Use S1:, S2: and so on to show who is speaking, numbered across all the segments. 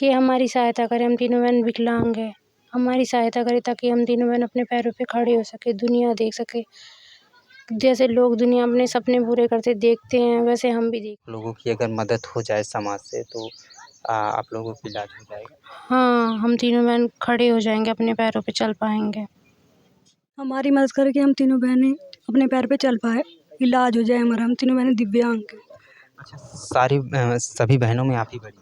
S1: कि हमारी सहायता करें, हम तीनों बहन विकलांग हैं, हमारी सहायता करें ताकि हम तीनों बहन अपने पैरों पे खड़े हो सके, दुनिया देख सके। जैसे लोग दुनिया अपने सपने पूरे करते देखते हैं वैसे हम भी देख।
S2: लोगों की अगर मदद हो जाए समाज से तो आप लोगों का इलाज हो जाएगा।
S1: हाँ, हम तीनों बहन खड़े हो जाएंगे, अपने पैरों पे चल पाएंगे।
S3: हमारी मदद करके हम तीनों बहनें अपने पैर पे चल पाए, इलाज हो जाए हमारा। हम तीनों बहनें दिव्यांग हैं।
S2: अच्छा, सभी बहनों में आप ही बड़ी?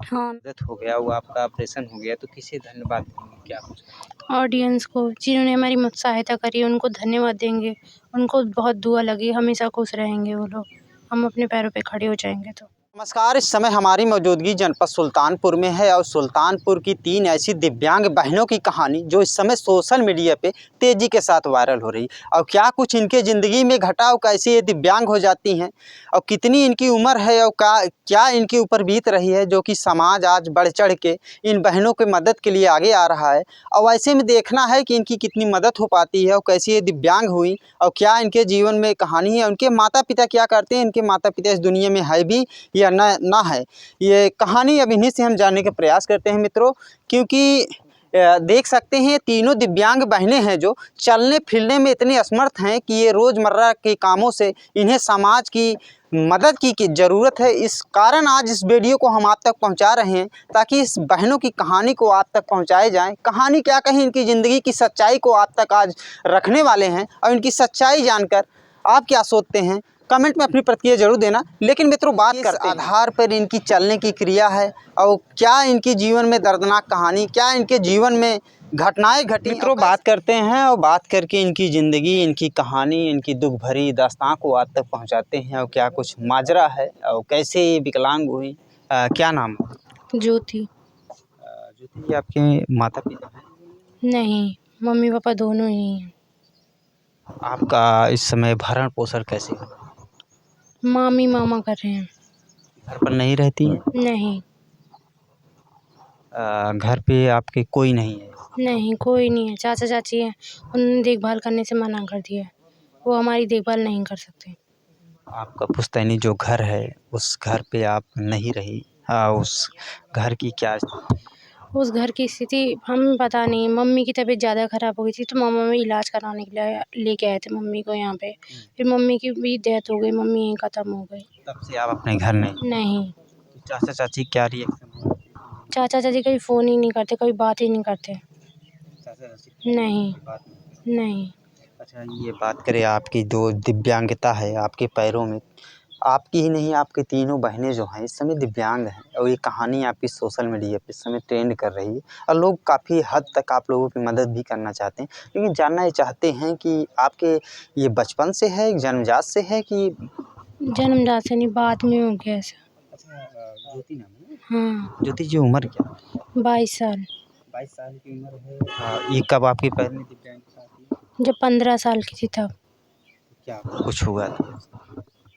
S3: हाँ,
S2: मदद हो गया, वो आपका ऑपरेशन हो गया, तो किसे धन्यवाद देंगे, क्या कुछ?
S1: ऑडियंस को जिन्होंने हमारी सहायता करी उनको धन्यवाद देंगे, उनको बहुत दुआ लगी, हमेशा खुश रहेंगे वो लोग, हम अपने पैरों पे खड़े हो जाएंगे तो।
S2: नमस्कार, इस समय हमारी मौजूदगी जनपद सुल्तानपुर में है और सुल्तानपुर की 3 ऐसी दिव्यांग बहनों की कहानी जो इस समय सोशल मीडिया पे तेज़ी के साथ वायरल हो रही है। और क्या कुछ इनके ज़िंदगी में घटा और कैसे ये दिव्यांग हो जाती हैं और कितनी इनकी उम्र है और क्या इनके ऊपर बीत रही है, जो कि समाज आज बढ़ चढ़ के इन बहनों की मदद के लिए आगे आ रहा है। और ऐसे में देखना है कि इनकी कितनी मदद हो पाती है और कैसे ये दिव्यांग हुई और क्या इनके जीवन में कहानी है, उनके माता पिता क्या करते हैं, इनके माता पिता इस दुनिया में है भी या ना है, ये कहानी अब इन्हीं से हम जानने का प्रयास करते हैं मित्रों। क्योंकि देख सकते हैं तीनों दिव्यांग बहनें हैं जो चलने फिरने में इतने असमर्थ हैं कि ये रोज़मर्रा के कामों से इन्हें समाज की मदद की ज़रूरत है। इस कारण आज इस वीडियो को हम आप तक पहुंचा रहे हैं ताकि इस बहनों की कहानी को आप तक पहुंचाए जाएं। कहानी क्या कहीं, इनकी ज़िंदगी की सच्चाई को आप तक आज रखने वाले हैं और इनकी सच्चाई जानकर आप क्या सोचते हैं कमेंट में अपनी प्रतिक्रिया जरूर देना। लेकिन मित्रों, बात करते हैं आधार पर इनकी चलने की क्रिया है और क्या इनके जीवन में दर्दनाक कहानी, क्या इनके जीवन में घटनाएं घटी। मित्रों, बात करते हैं और बात करके इनकी ज़िंदगी, इनकी कहानी, इनकी दुख भरी दास्तां को आप तक पहुंचाते हैं और क्या कुछ माजरा है और कैसे ये विकलांग हुई। क्या नाम है?
S1: ज्योति।
S2: ज्योति जी, आपके माता पिता हैं?
S1: नहीं, मम्मी पापा दोनों ही हैं।
S2: आपका इस समय भरण पोषण कैसे हो?
S1: मामी मामा कर रहे हैं।
S2: घर पर नहीं रहती हैं?
S1: नहीं।
S2: घर पे आपके कोई नहीं है?
S1: नहीं, कोई नहीं है, चाचा चाची हैं, उन्होंने देखभाल करने से मना कर दिया है, वो हमारी देखभाल नहीं कर सकते।
S2: आपका पुश्तैनी जो घर है उस घर पे आप नहीं रही, उस घर की क्या?
S1: उस घर की स्थिति हमें पता नहीं। मम्मी की तबीयत ज़्यादा ख़राब हो गई थी तो मामा में इलाज कराने के लिए लेके आए थे मम्मी को यहाँ पे। फिर मम्मी की भी डेथ हो गई, मम्मी यहीं ख़त्म हो गई।
S2: तब से आप अपने घर
S1: नहीं।
S2: तो चाचा चाची क्या रिएक्शन है?
S1: चाचा चाची कभी फ़ोन ही नहीं करते, कभी बात ही नहीं करते।
S2: चाचा चाची
S1: नहीं।
S2: बात नहीं।
S1: नहीं।
S2: अच्छा, ये बात करें आपकी जो दिव्यांगता है आपके पैरों में, आपकी ही नहीं आपकी तीनों बहनें जो हैं इस समय दिव्यांग हैं और ये कहानी आपकी सोशल मीडिया पे इस समय ट्रेंड कर रही है और लोग काफ़ी हद तक आप लोगों की मदद भी करना चाहते हैं। लेकिन जानना ये चाहते हैं कि आपके ये बचपन से है, जन्मजात से है कि?
S1: जन्मजात से नहीं, बाद में हो गया ऐसा।
S2: अच्छा, ज्योति नाम है?
S1: हाँ।
S2: ज्योति जी, उम्र क्या?
S1: 22 साल।
S2: 22 साल की उम्र है। ये कब आपके पैर में दिव्यांगता आती?
S1: जब 15 साल की थी तब।
S2: क्या कुछ हुआ था?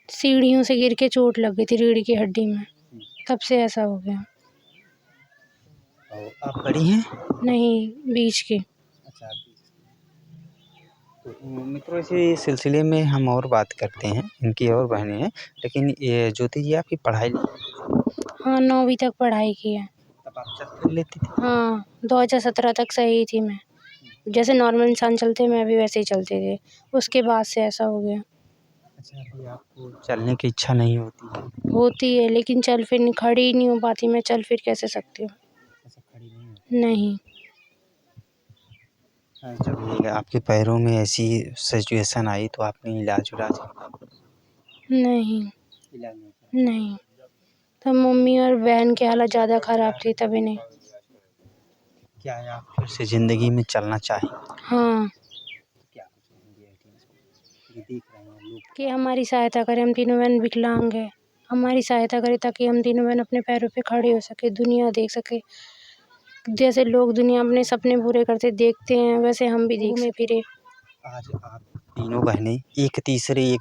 S1: सीढ़ियों से गिर के चोट लग गई थी रीढ़ की हड्डी में, तब से ऐसा हो गया।
S2: और आप बड़ी हैं?
S1: नहीं, बीच की।
S2: अच्छा, तो मित्रों, इसी सिलसिले में हम और बात करते हैं, इनकी और बहनें हैं। लेकिन ये ज्योति जी, आपकी पढ़ाई?
S1: हाँ, 9वीं तक पढ़ाई की है।
S2: तब आप चल फिर लेती थी?
S1: हाँ, 2017 तक सही थी मैं। जैसे नॉर्मल इंसान चलते मैं भी वैसे ही चलती थी, उसके बाद से ऐसा हो गया।
S2: अच्छा, अभी आपको चलने की इच्छा नहीं होती है?
S1: होती है लेकिन चल फिर खड़ी ही नहीं हो पाती मैं, चल फिर कैसे सकती हूँ?
S2: अच्छा, खड़ी नहीं होती?
S1: नहीं।
S2: जब ये आपके पैरों में ऐसी सिचुएशन आई तो आपने इलाज उलाज?
S1: नहीं।
S2: इलाज नहीं किया?
S1: नहीं, तब मम्मी और बहन की हालत ज़्यादा ख़राब थी तभी नहीं।
S2: क्या है, आप फिर से ज़िंदगी में चलना चाहें?
S1: हाँ,
S2: क्या कुछ कहेंगे ऑडियंस को? ये देख रहे हैं लोग
S1: कि हमारी सहायता करें, हम तीनों बहन विकलांग हैं, हमारी सहायता करें ताकि हम तीनों बहन अपने पैरों पे खड़े हो सके, दुनिया देख सके। जैसे लोग दुनिया अपने सपने पूरे करते देखते हैं वैसे हम भी घूमे फिरे।
S2: आज आप तीनों बहनें एक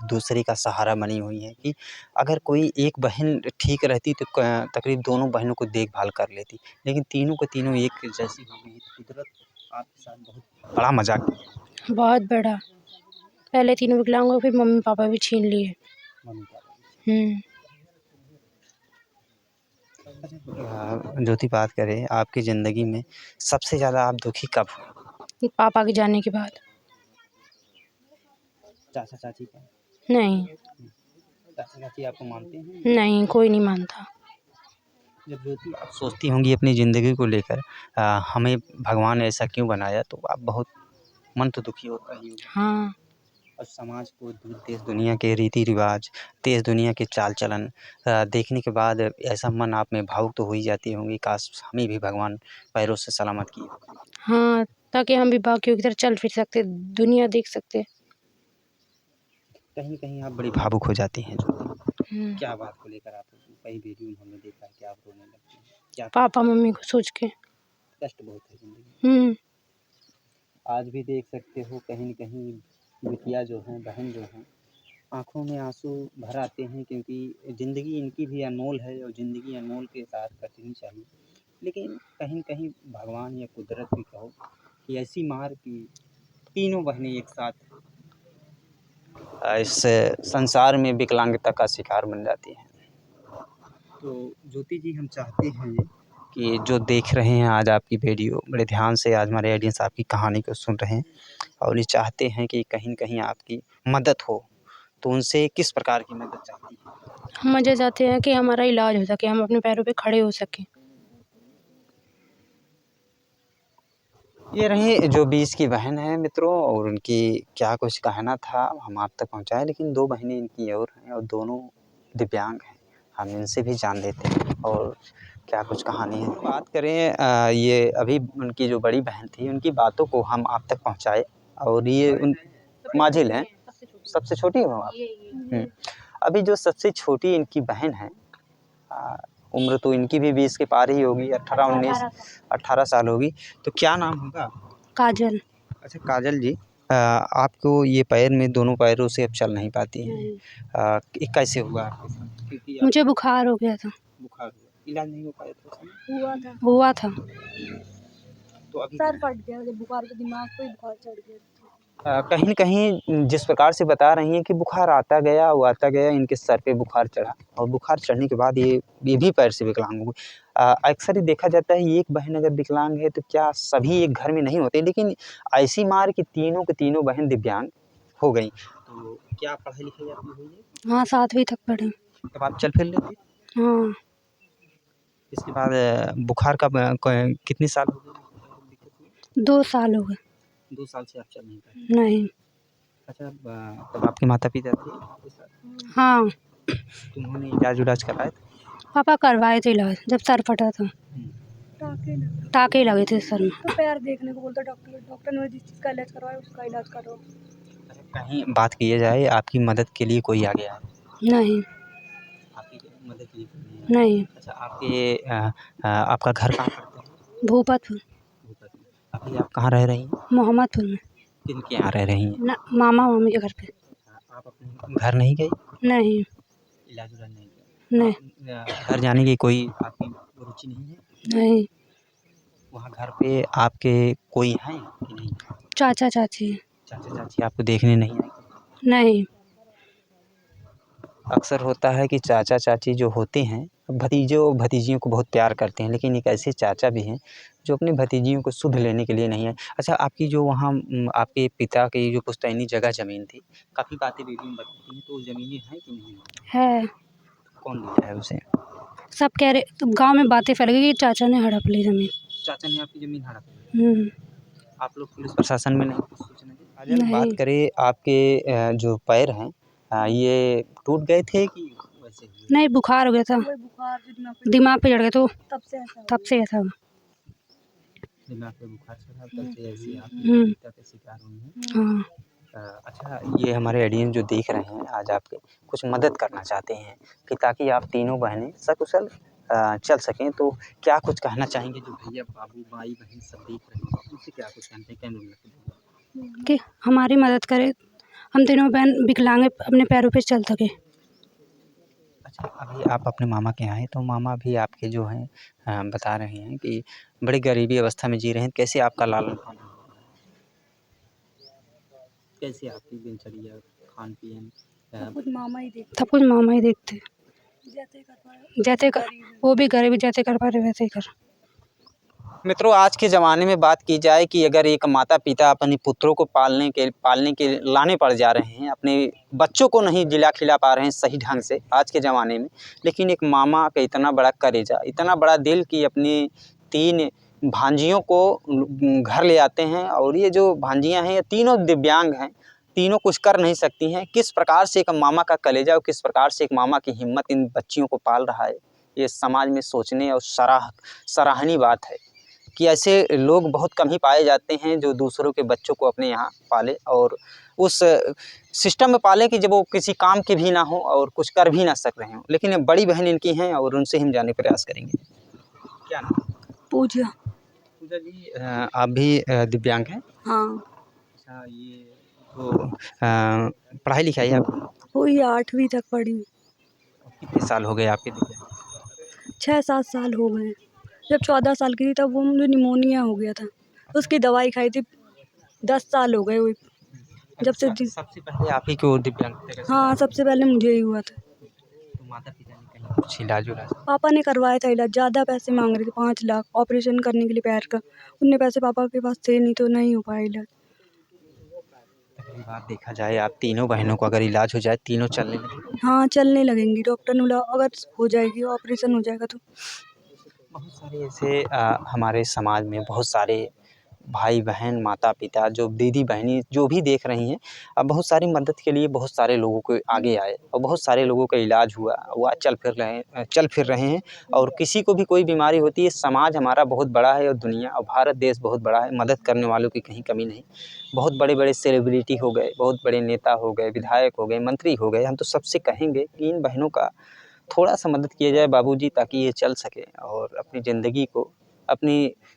S2: दूसरे का सहारा बनी हुई हैं कि अगर कोई एक बहन ठीक रहती तो तकरीब दोनों बहनों को देखभाल कर लेती, लेकिन तीनों को तीनों एक जैसी हो गई। कुदरत आपके साथ बहुत बड़ा मजाक किया।
S1: बहुत बड़ा। पहले तीनों विकलांग हो, फिर मम्मी पापा भी छीन लिए।
S2: मम्मी पापा ज्योति, बात करें आपकी ज़िंदगी में सबसे ज़्यादा आप दुखी कब हुए?
S1: पापा के जाने के बाद।
S2: चाचा चाची का?
S1: नहीं,
S2: चाचा चाची आपको मानते हैं?
S1: नहीं कोई नहीं मानता।
S2: जब ज्योति आप सोचती होंगी अपनी ज़िंदगी को लेकर, हमें भगवान ने ऐसा क्यों बनाया, तो आप बहुत मन तो दुखी होता ही होगा।
S1: हाँ,
S2: और समाज को देश दुनिया के रीति रिवाज, देश दुनिया के चाल चलन देखने के बाद ऐसा मन आप में भावुक तो हो ही जाती होंगी, काश हमें भी भगवान पैरों से सलामत किए होते।
S1: हाँ, ताकि हम भी बाकियों की तरह चल फिर सकते, दुनिया देख सकते।
S2: कहीं कहीं आप बड़ी भावुक हो जाती हैं ज्योति।
S1: हुँ,
S2: क्या बात को लेकर आप कई वीडियो में हमने देखा है कि आप रोने लगती हैं, क्या
S1: पापा मम्मी को सोच के।
S2: कष्ट बहुत है ज़िंदगी में।
S1: हुँ,
S2: आज भी देख सकते हो कहीं न कहीं बिटिया जो हैं, बहन जो हैं, आँखों में आँसू भर आते हैं, क्योंकि ज़िंदगी इनकी भी अनमोल है और ज़िंदगी अनमोल के साथ कटनी चाहिए। लेकिन कहीं न कहीं भगवान या कुदरत भी कहो कि ऐसी मार कि तीनों बहनें एक साथ इस संसार में विकलांगता का शिकार बन जाती हैं। तो ज्योति जी, हम चाहते हैं कि जो देख रहे हैं आज आपकी वीडियो, बड़े ध्यान से आज हमारे ऑडियंस आपकी कहानी को सुन रहे हैं और ये चाहते हैं कि कहीं न कहीं आपकी मदद हो, तो उनसे किस प्रकार की मदद चाहती हैं?
S1: हम मज़े चाहते हैं कि हमारा इलाज हो सके, हम अपने पैरों पे खड़े हो सकें।
S2: ये रही जो बीच की बहन है मित्रों, और उनकी क्या कुछ कहना था हम आप तक पहुँचाएँ, लेकिन 2 बहनें इनकी और हैं और दोनों दिव्यांग हैं। हम इनसे भी जान लेते हैं और क्या कुछ कहानी है। बात करें ये अभी उनकी जो बड़ी बहन थी, उनकी बातों को हम आप तक पहुँचाए, और ये उन माँझिल हैं, सबसे छोटी हो आप? हुँ। अभी जो सबसे छोटी इनकी बहन है, अ, उम्र तो इनकी भी 20 के पार ही होगी, 18 साल होगी। तो क्या नाम होगा?
S1: काजल।
S2: अच्छा काजल जी, आपको ये पैर में दोनों पैरों से अब चल नहीं पाती हैं।
S1: नहीं,
S2: ये कैसे हुआ आपके साथ? क्योंकि आप
S1: मुझे बुखार हो गया था।
S2: बुखार हुआ, इलाज नहीं हो पाया था उस समय?
S1: हुआ था।
S2: तो अभी
S3: सर फट गया जब बुखार पे, दिमाग पे ही बुखार चढ़ गया।
S2: कहीं न कहीं जिस प्रकार से बता रही हैं कि बुखार आता गया, वो आता गया, इनके सर पे बुखार चढ़ा और बुखार चढ़ने के बाद ये भी पैर से विकलांग हो गई। अक्सर ही देखा जाता है एक बहन अगर विकलांग है तो क्या सभी एक घर में नहीं होते, लेकिन ऐसी मार कि तीनों के तीनों बहन दिव्यांग हो गईं। तो क्या पढ़ाई-लिखाई आपकी हुई है?
S1: हाँ, 7वीं तक पढ़े।
S2: तब आप चल फिर लेते?
S1: हाँ,
S2: इसके बाद बुखार कब क कितने साल हो गए दिक्कत हुई?
S1: 2 साल हो गए।
S2: 2 साल से आप चल नहीं पाए।
S1: नहीं,
S2: अच्छा, तब आपके माता-पिता थे आपके साथ?
S1: हाँ,
S2: तो उन्होंने इलाज-विलाज कराया था?
S1: पापा करवाए थे इलाज जब सर फटा था।
S2: हुँ।
S1: टाँके लगे थे सर में।
S3: पैर देखने को बोलता डॉक्टर, डॉक्टर ने जिस चीज़ का इलाज करवाया उसका इलाज करो।
S2: अच्छा, कहीं बात किया जाए आपकी मदद के लिए कोई आ गया है?
S1: नहीं,
S2: आपकी मदद के लिए कोई नहीं आया?
S1: नहीं,
S2: अच्छा, आपका घर कहाँ पड़ता है?
S1: भूपतपुर,
S2: भूपत में। अभी आप कहाँ रह रही हैं?
S1: मोहम्मदपुर में।
S2: किनके यहाँ रह रही हैं?
S1: न मामा-मामी के घर पे।
S2: आप अपने घर नहीं गई?
S1: नहीं,
S2: इलाज-विलाज नहीं किया?
S1: नहीं,
S2: घर जाने की कोई आपकी रुचि नहीं है?
S1: नहीं,
S2: वहाँ घर पे आपके कोई हैं कि नहीं?
S1: चाचा-चाची।
S2: चाचा-चाची आपको देखने नहीं आए?
S1: नहीं,
S2: अक्सर होता है कि चाचा-चाची जो होते हैं, भतीजों भतीजियों को बहुत प्यार करते हैं, लेकिन एक ऐसे चाचा भी हैं, जो अपनी भतीजियों को सुध लेने के लिए नहीं आए। अच्छा, आपकी जो वहाँ आपके पिता की जो पुश्तैनी जगह ज़मीन थी, काफ़ी बातें वीडियो में बताती हैं, तो वो ज़मीनें हैं कि नहीं?
S1: है।
S2: कौन लिया है उसे?
S1: सब कह रहे तो गाँव में बातें फैल गई कि चाचा ने हड़प ली ज़मीन।
S2: चाचा ने आपकी ज़मीन हड़प ली?
S1: हुँ,
S2: आप लोग पुलिस प्रशासन में नहीं कुछ सूचना दी? अगर बात
S1: नहीं,
S2: करें आपके जो पैर हैं, ये टूट गए थे कि वैसे ही?
S1: नहीं बुखार हो गया था।
S3: वही बुखार जो
S1: दिमाग पे चढ़ गया तो
S3: तब से ऐसा हुआ।
S2: दिमाग पे बुखार चढ़ा, तब से ऐसे आप
S1: हुँ,
S2: पीड़िता के शिकार हुई हैं।
S1: हाँ,
S2: अच्छा, ये हमारे ऑडियंस जो देख रहे हैं आज आपके कुछ मदद करना चाहते हैं कि ताकि आप तीनों बहनें सकुशल चल सकें, तो क्या कुछ कहना चाहेंगे जो भैया बाबू भाई बहन सब देख रहे हैं, उनसे क्या कुछ कहना है, कैमरे में लगे बोलिए।
S1: कि हमारी मदद करे, हम तीनों बहन विकलांग अपने पैरों पे चल सकें।
S2: अच्छा, अभी आप अपने मामा के यहाँ हैं, तो मामा भी आपके जो हैं बता रहे हैं कि बड़ी गरीबी अवस्था में जी रहे हैं, कैसे आपका लालन-पालन हो रहा है? कैसे आपकी दिनचर्या, खान-पीन
S3: सब कुछ मामा ही देखते।
S1: सब कुछ मामा ही देखते। जैसे कर, वो भी गरीब जैसे कर पा रहे वैसे ही कर।
S2: मित्रों, आज के ज़माने में बात की जाए कि अगर एक माता-पिता अपने पुत्रों को पालने के लाने पड़ जा रहे हैं, अपने बच्चों को नहीं जिला-खिला पा रहे हैं सही ढंग से आज के ज़माने में, लेकिन एक मामा का इतना बड़ा कलेजा, इतना बड़ा दिल कि अपनी 3 भांजियों को घर ले आते हैं और ये जो भांजियाँ हैं, ये तीनों दिव्यांग हैं, तीनों कुछ कर नहीं सकती हैं। किस प्रकार से एक मामा का कलेजा और किस प्रकार से एक मामा की हिम्मत इन बच्चियों को पाल रहा है, ये समाज में सोचने और सराहनीय बात है कि ऐसे लोग बहुत कम ही पाए जाते हैं जो दूसरों के बच्चों को अपने यहाँ पाले और उस सिस्टम में पाले कि जब वो किसी काम के भी ना हो और कुछ कर भी ना सक रहे हों। लेकिन ये बड़ी बहन इनकी हैं और उनसे हम जानने का प्रयास करेंगे। क्या नाम?
S3: पूजा।
S2: पूजा जी, आप भी दिव्यांग हैं?
S3: हाँ।
S2: अच्छा, ये तो पढ़ाई लिखाई आप
S3: वही 8वीं तक पढ़ी।
S2: कितने साल हो गए आपके दिव्यांग?
S3: 6-7 साल हो गए। जब 14 साल की थी तब वो मुझे निमोनिया हो गया था, उसकी दवाई खाई थी। 10 साल हो गए वो जब से
S2: सबसे पहले आप ही को दिव्यांग थे?
S3: हाँ, सबसे पहले मुझे ही हुआ था।
S2: तो माता पिता ने कहीं कुछ इलाज उलाज?
S3: पापा ने करवाया था इलाज, ज़्यादा पैसे मांग रहे थे, 5 लाख ऑपरेशन करने के लिए पैर का। उतने पैसे पापा के पास थे नहीं तो नहीं हो पाया इलाज।
S2: पहली बार देखा जाए आप तीनों बहनों को अगर इलाज हो जाए तीनों चलने लगे?
S3: हाँ, चलने लगेंगी। डॉक्टर ने बोला अगर हो जाएगी ऑपरेशन हो जाएगा तो।
S2: बहुत सारे ऐसे हमारे समाज में बहुत सारे भाई बहन माता पिता जो दीदी बहनी जो भी देख रही हैं, अब बहुत सारी मदद के लिए बहुत सारे लोगों को आगे आए और बहुत सारे लोगों का इलाज हुआ, वो आज चल फिर रहे हैं। और किसी को भी कोई बीमारी होती है, समाज हमारा बहुत बड़ा है और दुनिया और भारत देश बहुत बड़ा है, मदद करने वालों की कहीं कमी नहीं। बहुत बड़े बड़े सेलिब्रिटी हो गए, बहुत बड़े नेता हो गए, विधायक हो गए, मंत्री हो गए, हम तो सबसे कहेंगे कि इन बहनों का थोड़ा सा मदद किया जाए बाबूजी, ताकि ये चल सकें और अपनी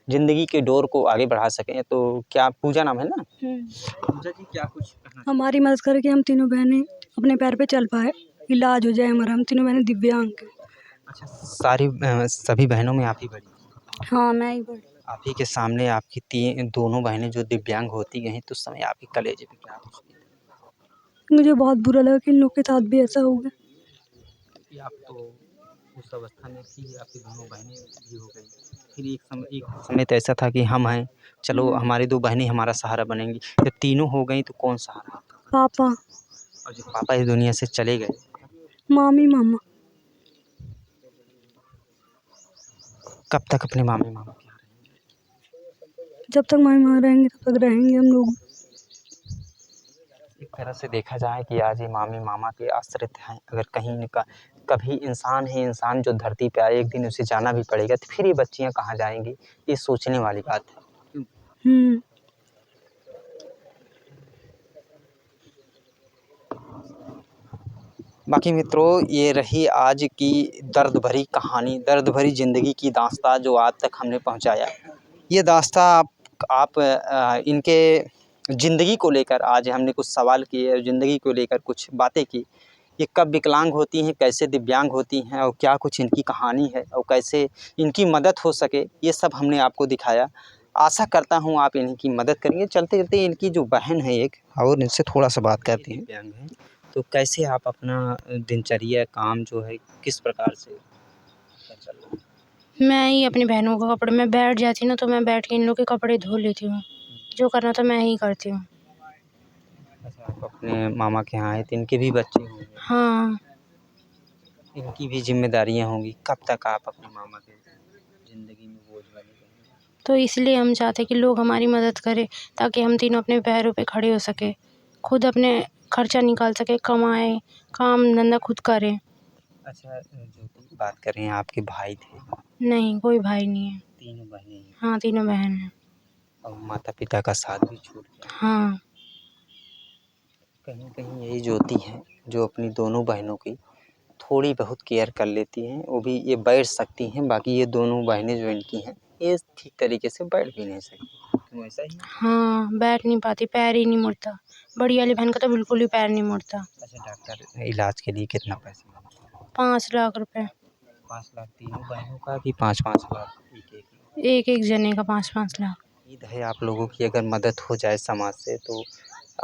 S2: ज़िंदगी के डोर को आगे बढ़ा सकें। तो क्या पूजा नाम है ना? पूजा जी, क्या कुछ कहना?
S3: हमारी मदद करके हम तीनों बहनें अपने पैर पे चल पाए, इलाज हो जाए हमारा। हम तीनों बहनें दिव्यांग हैं।
S2: अच्छा, सभी बहनों में आप ही बड़ी?
S3: हाँ, मैं ही बड़ी।
S2: आप ही के सामने आपकी दोनों बहनें जो दिव्यांग होती गईं तो उस समय आपके कलेजे पे क्या कुछ बीता?
S3: मुझे बहुत बुरा लगा कि इन लोग के साथ भी ऐसा हो गया।
S2: कि आप तो उस अवस्था में थी, आपकी दोनों बहनें भी हो गई, फिर एक समय तो ऐसा था कि हम हैं, चलो हमारी 2 बहनें हमारा सहारा बनेंगी। जब तीनों हो गई तो कौन सहारा आपका?
S3: पापा।
S2: और जब पापा इस दुनिया से चले गए,
S3: मामी मामा।
S2: कब तक अपने मामी मामा के यहाँ रहेंगे?
S3: जब तक मामी वहाँ रहेंगे तब तक रहेंगे हम लोग।
S2: एक तरह से देखा जाए कि आज ये मामी मामा के आश्रित हैं। अगर कहीं न कभी इंसान है, इंसान जो धरती पे आए, एक दिन उसे जाना भी पड़ेगा, तो फिर ये बच्चियाँ कहाँ जाएँगी? ये सोचने वाली बात है।
S3: हुँ।
S2: बाकी मित्रों, ये रही आज की दर्द भरी कहानी, दर्द भरी ज़िंदगी की दास्ताँ जो आज तक हमने पहुँचाया। ये दास्ताँ आप इनके ज़िंदगी को लेकर आज हमने कुछ सवाल किए, ज़िंदगी को लेकर कुछ बातें की। ये कब विकलांग होती हैं, कैसे दिव्यांग होती हैं और क्या कुछ इनकी कहानी है और कैसे इनकी मदद हो सके, ये सब हमने आपको दिखाया। आशा करता हूँ आप इनकी मदद करेंगे। चलते-चलते इनकी जो बहन है एक और इनसे थोड़ा-सा बात करते हैं। दिव्यांग हैं, तो कैसे आप अपना दिनचर्या काम जो है किस प्रकार से चल रहा है?
S1: मैं ही अपनी बहनों को कपड़े, मैं बैठ जाती ना तो मैं बैठ के इन लोग के कपड़े धो लेती हूँ। जो करना था मैं ही करती हूँ।
S2: अच्छा, आप अपने मामा के यहाँ आए तो इनके भी बच्चे होंगे?
S1: हाँ।
S2: इनकी भी ज़िम्मेदारियाँ होंगी। कब तक आप अपने मामा के ज़िंदगी में बोझ बने रहेंगे?
S1: तो इसलिए हम चाहते हैं कि लोग हमारी मदद करें ताकि हम तीनों अपने पैरों पे खड़े हो सकें, खुद अपने खर्चा निकाल सकें, कमाएँ, काम धंधा खुद करें।
S2: अच्छा, जो बात कर रहे हैं आपके भाई थे?
S1: नहीं, कोई भाई नहीं है।
S2: तीनों बहनें हैं
S1: हाँ, तीनों बहन हैं।
S2: और माता-पिता का साथ भी छूट गया।
S1: हाँ।
S2: कहीं-कहीं यही ज्योति हैं जो अपनी दोनों बहनों की थोड़ी बहुत केयर कर लेती हैं, वो भी ये बैठ सकती हैं, बाकी ये दोनों बहनें जो इनकी हैं, ये ठीक तरीके से बैठ भी नहीं सकती। क्यों ऐसा ही है?
S1: हाँ, बैठ नहीं पाती, पैर ही नहीं मुड़ता। बड़ी वाली बहन का तो बिल्कुल ही पैर नहीं मुड़ता।
S2: अच्छा, डॉक्टर इलाज के लिए कितना पैसा माँगते हैं?
S1: 5 लाख रुपए।
S2: 5 लाख तीनों बहनों का कि 5-5 लाख एक-एक?
S1: एक-एक जने का 5-5 लाख।
S2: उम्मीद है आप लोगों की अगर मदद हो जाए समाज से तो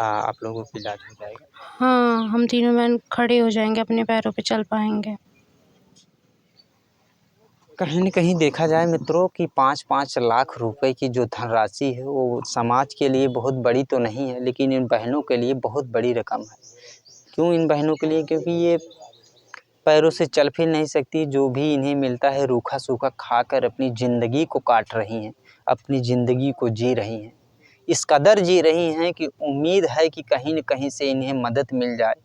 S2: आप लोगों का इलाज हो जाएगा।
S1: हाँ, हम तीनों बहन खड़े हो जाएँगे, अपने पैरों पे चल पाएँगे।
S2: कहीं न कहीं देखा जाए मित्रों कि 5-5 लाख रुपए की जो धनराशि है वो समाज के लिए बहुत बड़ी तो नहीं है, लेकिन इन बहनों के लिए बहुत बड़ी रकम है। क्यों इन बहनों के लिए? क्योंकि ये पैरों से चल फिर नहीं सकती, जो भी इन्हें मिलता है रूखा-सूखा खाकर अपनी ज़िंदगी को काट रही हैं, अपनी ज़िंदगी को जी रही हैं। इस कदर जी रही हैं कि उम्मीद है कि कहीं न कहीं से इन्हें मदद मिल जाए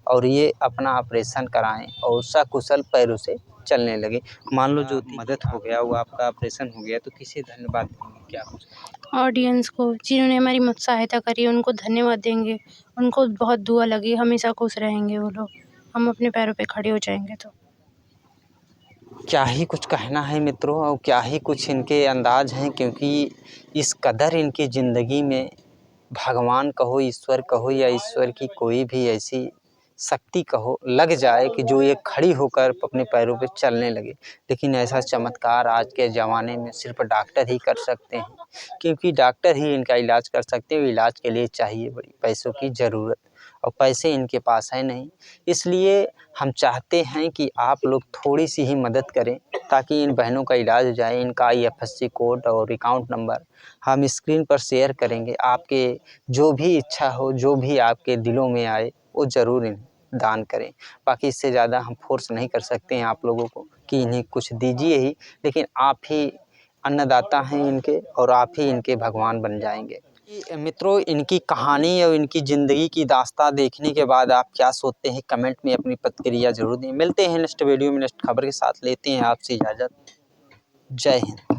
S2: और ये अपना ऑपरेशन कराएँ और सकुशल पैरों से चलने लगे। मान लो जो मदद हो गया, वो आपका ऑपरेशन हो गया, तो किसे धन्यवाद देंगे? क्या कुछ?
S1: ऑडियंस को जिन्होंने हमारी सहायता करी उनको धन्यवाद देंगे। उनको बहुत दुआ लगी, हमेशा खुश रहेंगे वो लोग। हम अपने पैरों पे खड़े हो जाएंगे तो।
S2: क्या ही कुछ कहना है मित्रों, और क्या ही कुछ इनके अंदाज हैं, क्योंकि इस कदर इनकी ज़िंदगी में भगवान कहो, ईश्वर कहो या ईश्वर की कोई भी ऐसी शक्ति कहो लग जाए कि जो ये खड़ी होकर अपने पैरों पे चलने लगे। लेकिन ऐसा चमत्कार आज के ज़माने में सिर्फ डॉक्टर ही कर सकते हैं, क्योंकि डॉक्टर ही इनका इलाज कर सकते हैं। इलाज के लिए चाहिए बड़ी पैसों की ज़रूरत, और पैसे इनके पास है नहीं। इसलिए हम चाहते हैं कि आप लोग थोड़ी सी ही मदद करें ताकि इन बहनों का इलाज हो जाए। इनका IFSC कोड और अकाउंट नंबर हम स्क्रीन पर शेयर करेंगे। आपके जो भी इच्छा हो, जो भी आपके दिलों में आए, वो ज़रूर इन्हें दान करें। बाकी इससे ज़्यादा हम फ़ोर्स नहीं कर सकते हैं आप लोगों को कि इन्हें कुछ दीजिए ही, लेकिन आप ही अन्नदाता हैं इनके, और आप ही इनके भगवान बन जाएंगे। मित्रों, इनकी कहानी और इनकी ज़िंदगी की दास्तां देखने के बाद आप क्या सोचते हैं, कमेंट में अपनी प्रतिक्रिया ज़रूर दें। मिलते हैं नेक्स्ट वीडियो में नेक्स्ट खबर के साथ। लेते हैं आपसे इजाज़त। जय हिंद।